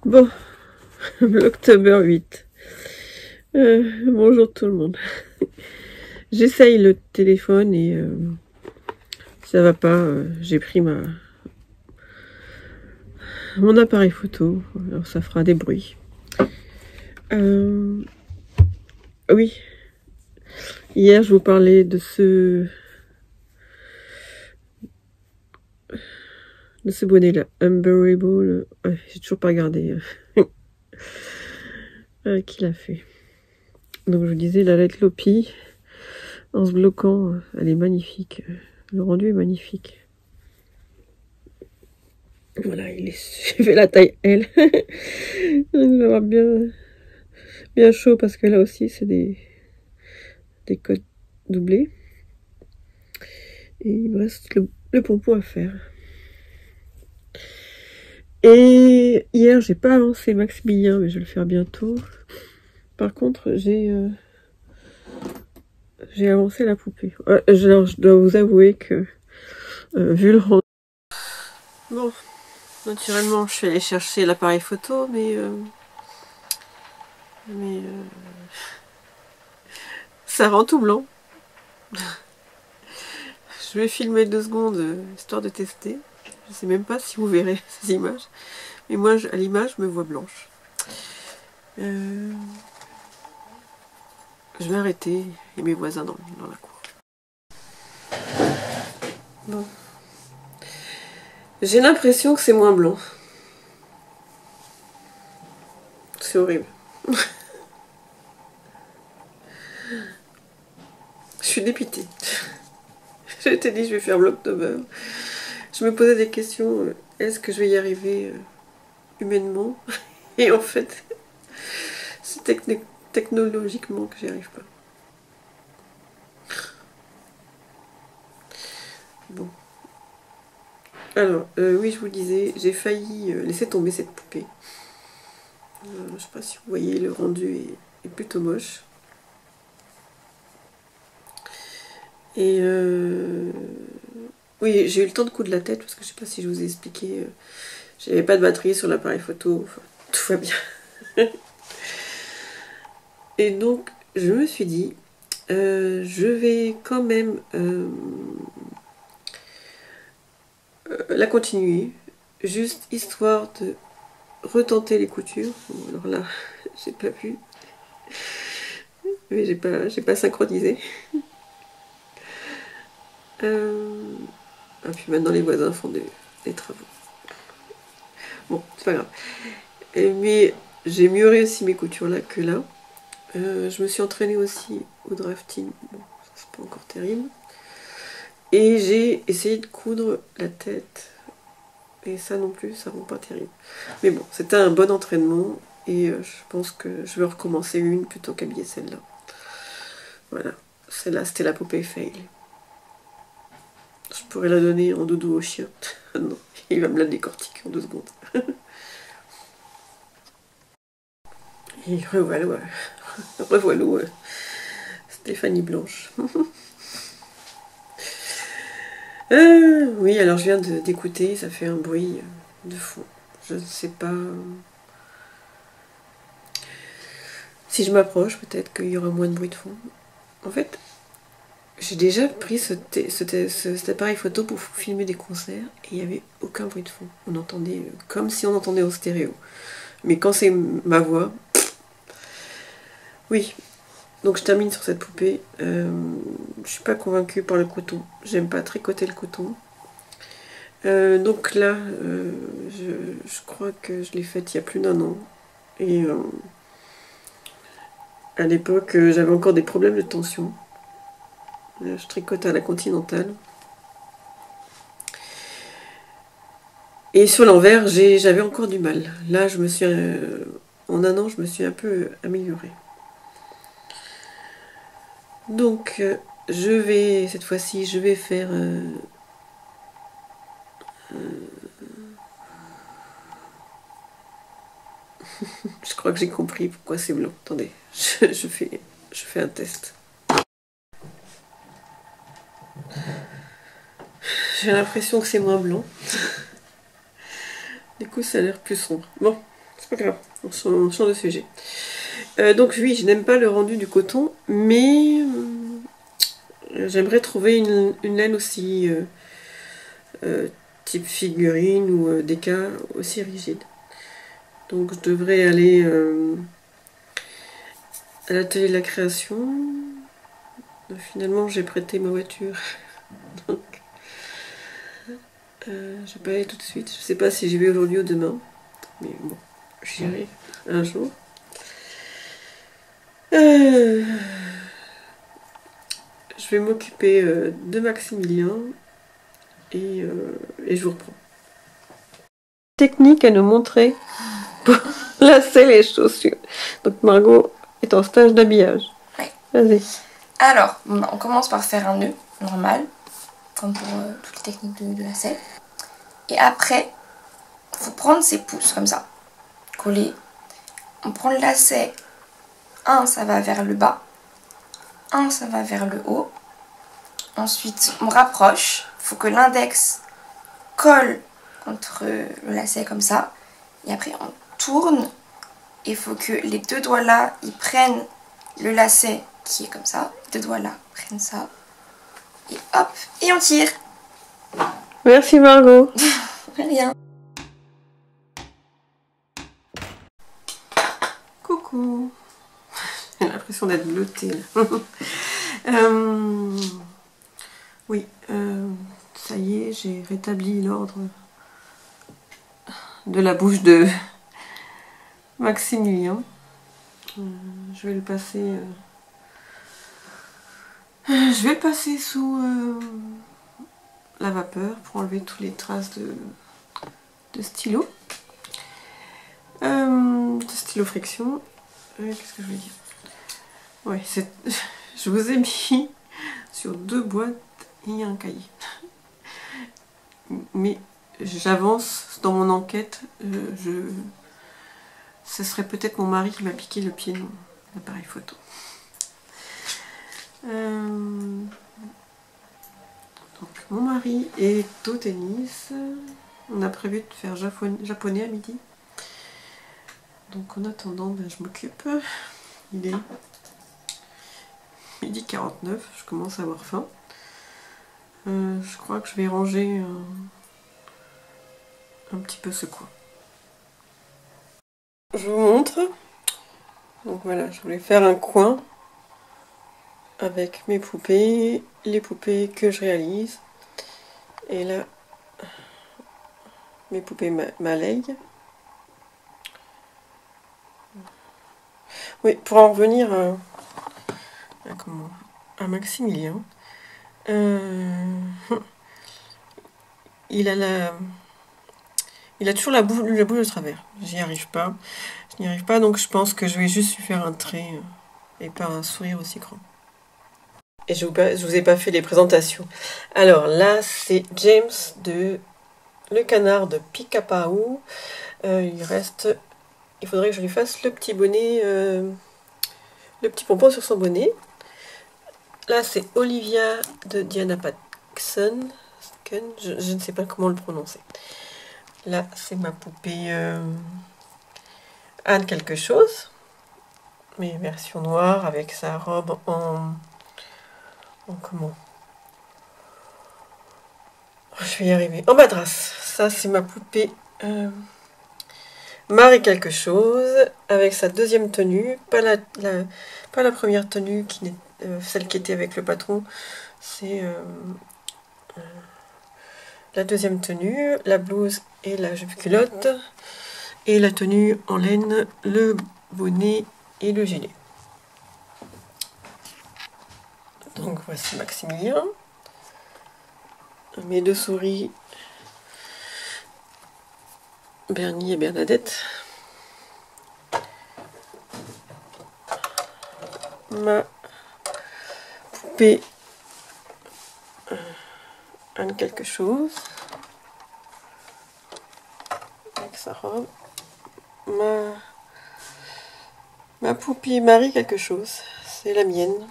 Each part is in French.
Bon, l'October 8. Bonjour tout le monde. J'essaye le téléphone et ça va pas. J'ai pris mon appareil photo. Alors ça fera des bruits. Oui. Hier, je vous parlais de ce bonnet-là. Unbearable. Ouais, j'ai toujours pas regardé qui l'a fait. Donc je vous disais, la lettre Lopi, en se bloquant, elle est magnifique. Le rendu est magnifique. Voilà, j'ai fait la taille L. Il va avoir bien chaud parce que là aussi c'est des codes doublés. Et il me reste le pompon à faire. Et hier j'ai pas avancé Maximilien, mais je vais le faire bientôt. Par contre j'ai avancé la poupée. Je dois vous avouer que vu le rendu. Bon, naturellement je suis allée chercher l'appareil photo, mais ça rend tout blanc. Je vais filmer 2 secondes histoire de tester. Je sais même pas si vous verrez ces images. Mais moi, à l'image, je me vois blanche. Je vais arrêter et mes voisins dans la cour. Bon. J'ai l'impression que c'est moins blanc. C'est horrible. Je suis dépitée. Je t'ai dit, je vais faire l'October. Je me posais des questions. Est-ce que je vais y arriver humainement? Et en fait, c'est technologiquement que j'y arrive pas. Bon. Alors, oui, je vous disais, j'ai failli laisser tomber cette poupée. Je sais pas si vous voyez, le rendu est plutôt moche. Et oui, j'ai eu le temps de coudre la tête parce que je sais pas si je vous ai expliqué, j'avais pas de batterie sur l'appareil photo, enfin, tout va bien. Et donc, je me suis dit, je vais quand même la continuer, juste histoire de retenter les coutures. Bon, alors là, j'ai pas vu, mais j'ai pas synchronisé. Et puis maintenant les voisins font des travaux. Bon, c'est pas grave. Mais j'ai mieux réussi mes coutures là que là. Je me suis entraînée aussi au drafting. Bon, c'est pas encore terrible. Et j'ai essayé de coudre la tête. Et ça non plus, ça rend pas terrible. Mais bon, c'était un bon entraînement. Et je pense que je vais recommencer une plutôt qu'habiller celle-là. Voilà. Celle-là, c'était la poupée fail. Je pourrais la donner en doudou au chien. Non, il va me la décortiquer en 2 secondes. Et revoilà, Stéphanie Blanche. Oui, alors je viens d'écouter, ça fait un bruit de fond. Je ne sais pas si je m'approche, peut-être qu'il y aura moins de bruit de fond. En fait, j'ai déjà pris cet appareil photo pour filmer des concerts et il n'y avait aucun bruit de fond. On entendait comme si on entendait au stéréo. Mais quand c'est ma voix, oui. Donc je termine sur cette poupée. Je suis pas convaincue par le coton. J'aime pas tricoter le coton. Donc là, je crois que je l'ai faite il y a plus d'1 an. Et à l'époque, j'avais encore des problèmes de tension. Je tricote à la continentale. Et sur l'envers, j'avais encore du mal. Là, en 1 an, je me suis un peu améliorée. Donc, cette fois-ci, je vais faire... je crois que j'ai compris pourquoi c'est blanc. Attendez, je fais un test. J'ai l'impression que c'est moins blanc. Du coup, ça a l'air plus sombre. Bon, c'est pas grave, on change de sujet. Donc oui, je n'aime pas le rendu du coton, mais j'aimerais trouver une laine aussi type figurine ou des cas aussi rigides. Donc je devrais aller à l'atelier de la création. Finalement, j'ai prêté ma voiture. Donc, je vais pas aller tout de suite. Je sais pas si j'y vais aujourd'hui ou demain. Mais bon, j'irai un jour. Je vais m'occuper de Maximilien et je vous reprends. Technique à nous montrer pour lasser les chaussures. Donc Margot est en stage d'habillage. Ouais. Vas-y. Alors, on commence par faire un nœud normal, comme pour toutes les techniques de lacet. Et après, il faut prendre ses pouces comme ça, coller. On prend le lacet, un ça va vers le bas, un ça va vers le haut. Ensuite, on rapproche, il faut que l'index colle contre le lacet comme ça. Et après, on tourne. Et il faut que les deux doigts là, ils prennent le lacet qui est comme ça. Les deux doigts là prennent ça. Et hop, et on tire. Merci Margot. Rien. Coucou. J'ai l'impression d'être bleutée là. Oui, ça y est, j'ai rétabli l'ordre de la bouche de Maximilien. Je vais le passer. Je vais le passer sous la vapeur pour enlever toutes les traces de stylo. De stylo friction. Qu'est-ce que je veux dire? Ouais, je vous ai mis sur 2 boîtes et un cahier. Mais j'avance dans mon enquête. Ce serait peut-être mon mari qui m'a piqué le pied de mon appareil photo. Donc mon mari est au tennis. On a prévu de faire japonais à midi. Donc en attendant, ben, je m'occupe. Il est midi 49, je commence à avoir faim. Je crois que je vais ranger un petit peu ce coin. Je vous montre. Donc voilà, je voulais faire un coin avec mes poupées, les poupées que je réalise. Et là, mes poupées m'alèguent. Oui, pour en revenir à Maximilien, il a toujours la bouche de travers. J'y arrive pas. Je n'y arrive pas, donc je pense que je vais juste lui faire un trait et pas un sourire aussi grand. Et je vous ai pas fait les présentations. Alors là, c'est James de Le Canard de Pica-Pau. Il faudrait que je lui fasse le petit bonnet, le petit pompon sur son bonnet. Là, c'est Olivia de Diana Paxson. Je ne sais pas comment le prononcer. Là, c'est ma poupée Anne quelque chose. Mais version noire avec sa robe en comment? Je vais y arriver. En madras. Ça, c'est ma poupée Marie quelque chose avec sa deuxième tenue. Pas la première tenue, celle qui était avec le patron. C'est la deuxième tenue, la blouse et la jupe culotte. Et la tenue en laine, le bonnet et le gilet. Donc voici Maximilien. Mes deux souris, Bernie et Bernadette. Ma poupée Anne quelque chose. Avec sa robe. Ma poupée Marie quelque chose. C'est la mienne.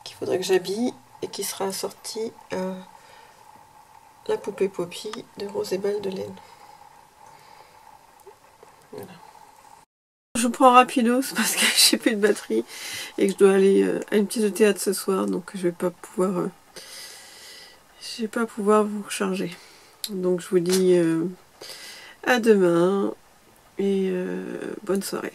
Qu'il faudrait que j'habille et qui sera assortie à la poupée Poppy de Rose et Balle de laine. Voilà. Je prends rapidos parce que j'ai plus de batterie et que je dois aller à une pièce de théâtre ce soir, donc je vais pas pouvoir vous recharger. Donc je vous dis à demain et bonne soirée.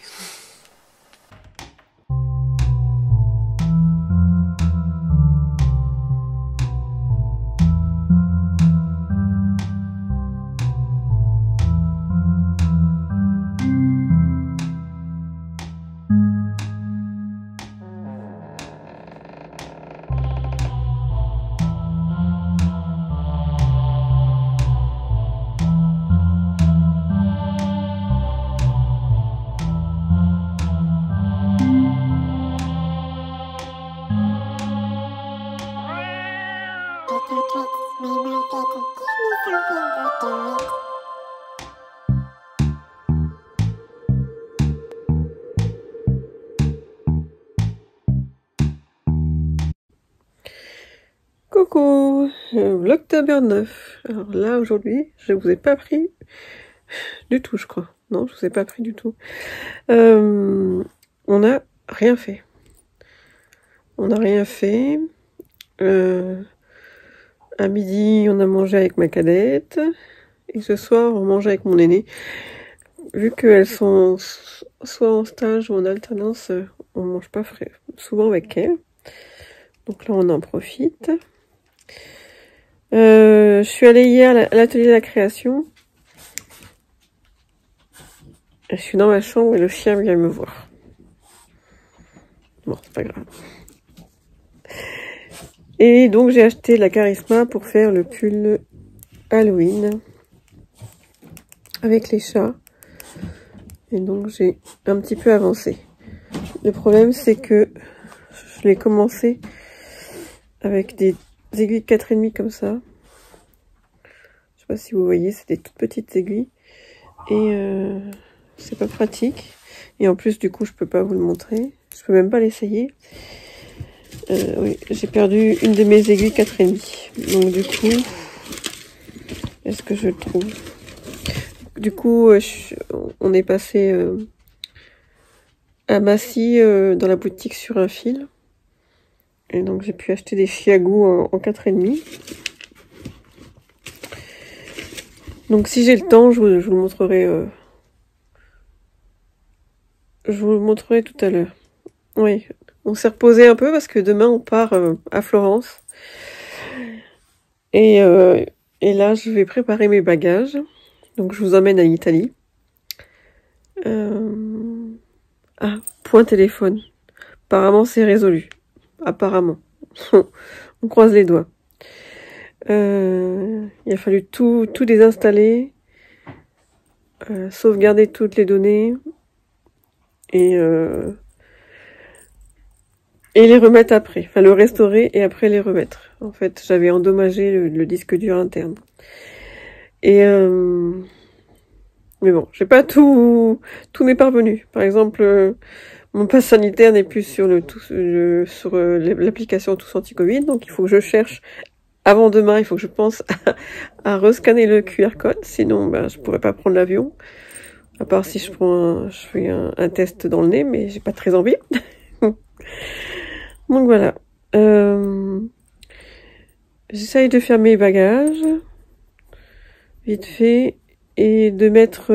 Coucou, l'Octobre 9. Alors là aujourd'hui, je vous ai pas pris du tout, je crois. Non, je vous ai pas pris du tout. On n'a rien fait. On n'a rien fait. À midi, on a mangé avec ma cadette. Et ce soir, on mange avec mon aîné. Vu qu'elles sont soit en stage ou en alternance, on mange pas souvent avec elles. Donc là, on en profite. Je suis allée hier à l'atelier de la création. Je suis dans ma chambre et le chien vient me voir. Bon, c'est pas grave. Et donc j'ai acheté la Charisma pour faire le pull Halloween avec les chats. Et donc j'ai un petit peu avancé. Le problème c'est que je l'ai commencé avec des aiguilles 4,5 comme ça. Je sais pas si vous voyez, c'est des toutes petites aiguilles. Et c'est pas pratique. Et en plus du coup je peux pas vous le montrer. Je peux même pas l'essayer. Oui, j'ai perdu une de mes aiguilles 4,5. Donc du coup, est-ce que je le trouve? Du coup, on est passé à Massy dans la boutique sur un fil. Et donc j'ai pu acheter des chiagous en 4,5. Donc si j'ai le temps, je vous le montrerai. Je vous le montrerai tout à l'heure. Oui, on s'est reposé un peu parce que demain on part à Florence. Et là, je vais préparer mes bagages. Donc, je vous emmène à Italie. Ah, point téléphone. Apparemment, c'est résolu. Apparemment. On croise les doigts. Il a fallu tout désinstaller. Sauvegarder toutes les données. Et les remettre après. Enfin, le restaurer et après les remettre. En fait, j'avais endommagé le disque dur interne. Et mais bon, j'ai pas tout n'est pas revenu. Par exemple, mon pass sanitaire n'est plus sur l'application Tous Anti-Covid, donc il faut que je cherche avant demain. Il faut que je pense à rescanner le QR code, sinon ben je pourrais pas prendre l'avion. À part si je fais un test dans le nez, mais j'ai pas très envie. Donc voilà. J'essaye de faire mes bagages vite fait et de mettre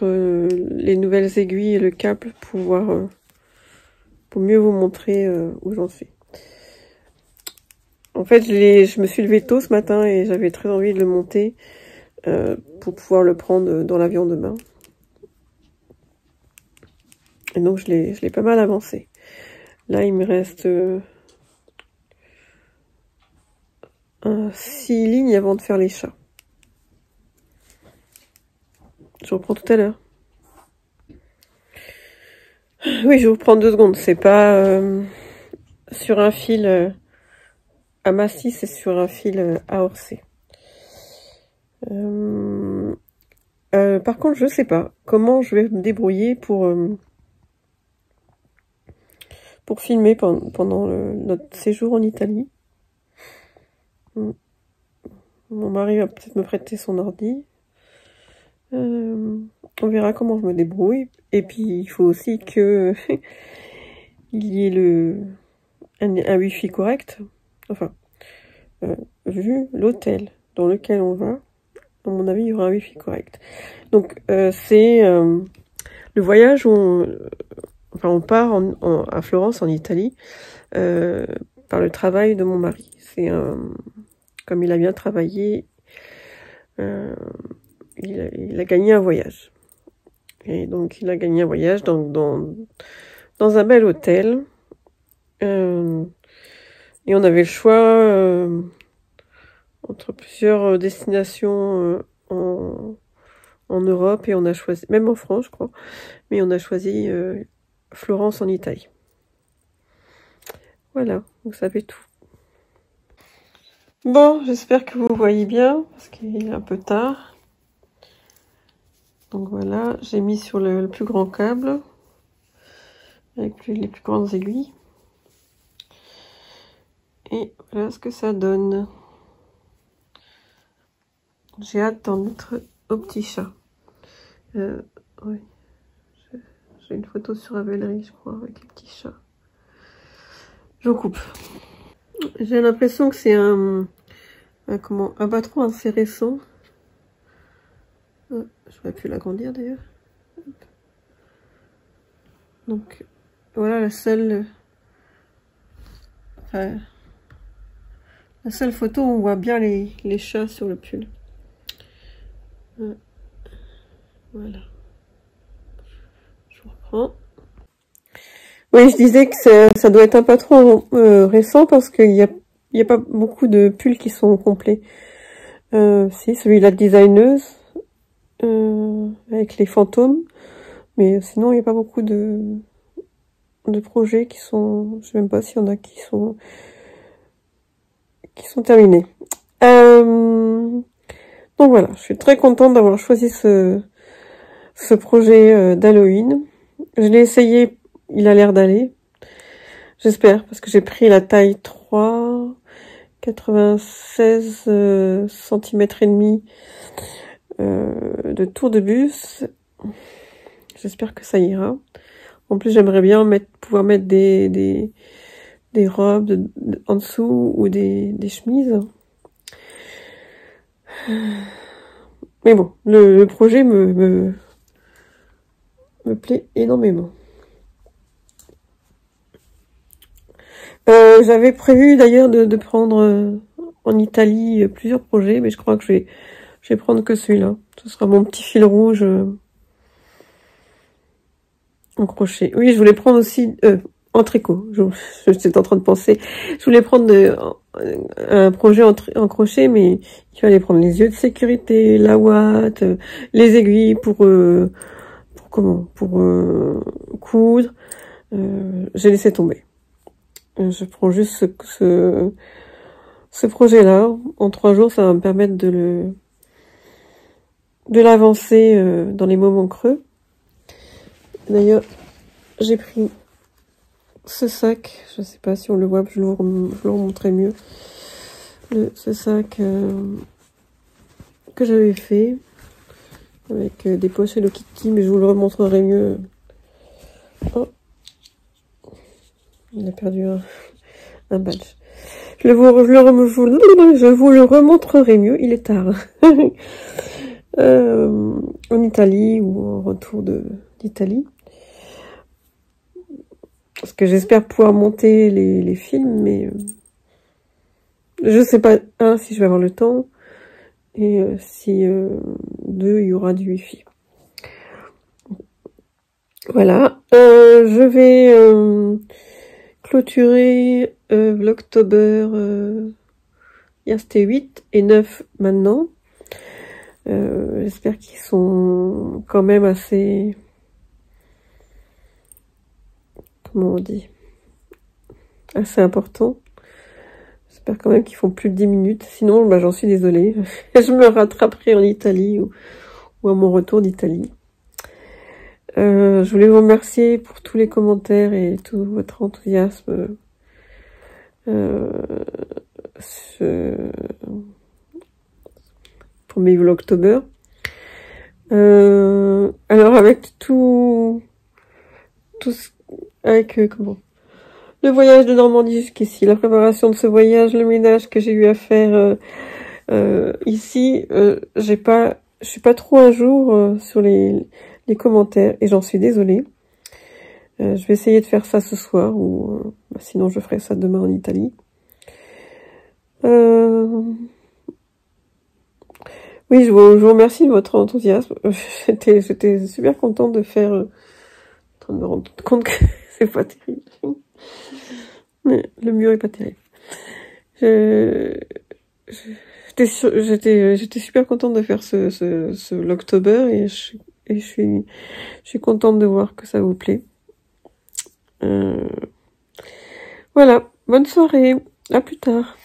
les nouvelles aiguilles et le câble pour mieux vous montrer où j'en suis. En fait, je me suis levée tôt ce matin et j'avais très envie de le monter pour pouvoir le prendre dans l'avion demain. Et donc je l'ai pas mal avancé. Là, il me reste 6 lignes avant de faire les chats. Je reprends tout à l'heure. Oui, je vous prends 2 secondes. C'est pas sur un fil à Massy, c'est sur un fil à Orsay. Par contre, je sais pas comment je vais me débrouiller pour filmer pendant notre séjour en Italie. Mon mari va peut-être me prêter son ordi. On verra comment je me débrouille. Et puis, il faut aussi que il y ait un wifi correct. Enfin, vu l'hôtel dans lequel on va, à mon avis, il y aura un wifi correct. Donc, c'est le voyage où on part à Florence, en Italie, par le travail de mon mari. Comme il a bien travaillé, il a gagné un voyage. Et donc, il a gagné un voyage dans un bel hôtel. Et on avait le choix entre plusieurs destinations en Europe, et on a choisi, même en France, je crois, mais on a choisi Florence en Italie. Voilà, vous savez tout. Bon, j'espère que vous voyez bien, parce qu'il est un peu tard. Donc voilà, j'ai mis sur le plus grand câble, avec les plus grandes aiguilles. Et voilà ce que ça donne. J'ai hâte d'en mettre au petit chat. Oui, j'ai une photo sur Ravelry, je crois, avec les petits chats. Je coupe. J'ai l'impression que c'est un patron assez récent. J'aurais pu l'agrandir d'ailleurs. Donc voilà la seule photo où on voit bien les chats sur le pull. Voilà. Je reprends. Oui, je disais que ça doit être un patron récent, parce qu'il y a pas beaucoup de pulls qui sont complets. Si, celui-là de designeuse, avec les fantômes. Mais sinon, il n'y a pas beaucoup de projets qui sont... Je sais même pas s'il y en a qui sont terminés. Donc voilà, je suis très contente d'avoir choisi ce projet d'Halloween. Je l'ai essayé, il a l'air d'aller. J'espère, parce que j'ai pris la taille 3, 96 cm et demi de tour de bus. J'espère que ça ira. En plus, j'aimerais bien pouvoir mettre des robes en dessous, ou des chemises. Mais bon, le projet me plaît énormément. J'avais prévu d'ailleurs de prendre en Italie plusieurs projets, mais je crois que je vais prendre que celui-là. Ce sera mon petit fil rouge en crochet. Oui, je voulais prendre aussi en tricot. J'étais en train de penser. Je voulais prendre un projet en crochet, mais il fallait prendre les yeux de sécurité, la ouate, les aiguilles pour coudre. J'ai laissé tomber. Je prends juste ce projet-là. En 3 jours, ça va me permettre de l'avancer dans les moments creux. D'ailleurs, j'ai pris ce sac. Je sais pas si on le voit, je le remontrerai mieux. Ce sac que j'avais fait avec des poches Hello Kitty, mais je vous le remontrerai mieux. Oh, il a perdu un badge. Je vous le remontrerai mieux. Il est tard. En Italie, ou en retour d'Italie. Parce que j'espère pouvoir monter les films, mais je sais pas, si je vais avoir le temps, et si 2, il y aura du wifi. Voilà. Je vais clôturer Vlogtober. Hier c'était 8 et 9 maintenant. J'espère qu'ils sont quand même assez... Comment on dit? Assez importants. J'espère quand même qu'ils font plus de 10 minutes. Sinon, j'en suis désolée. Je me rattraperai en Italie ou à mon retour d'Italie. Je voulais vous remercier pour tous les commentaires et tout votre enthousiasme pour mes Vlogtober. Alors avec avec comment le voyage de Normandie jusqu'ici, la préparation de ce voyage, le ménage que j'ai eu à faire ici, je suis pas trop à jour sur les commentaires et j'en suis désolée. Je vais essayer de faire ça ce soir ou sinon je ferai ça demain en Italie. Oui, je vous remercie de votre enthousiasme. J'étais super contente de faire, en train de me rendre compte que c'est pas terrible. Mais le mur est pas terrible. J'étais super contente de faire ce Vlogtober et je suis contente de voir que ça vous plaît. Voilà, bonne soirée, à plus tard.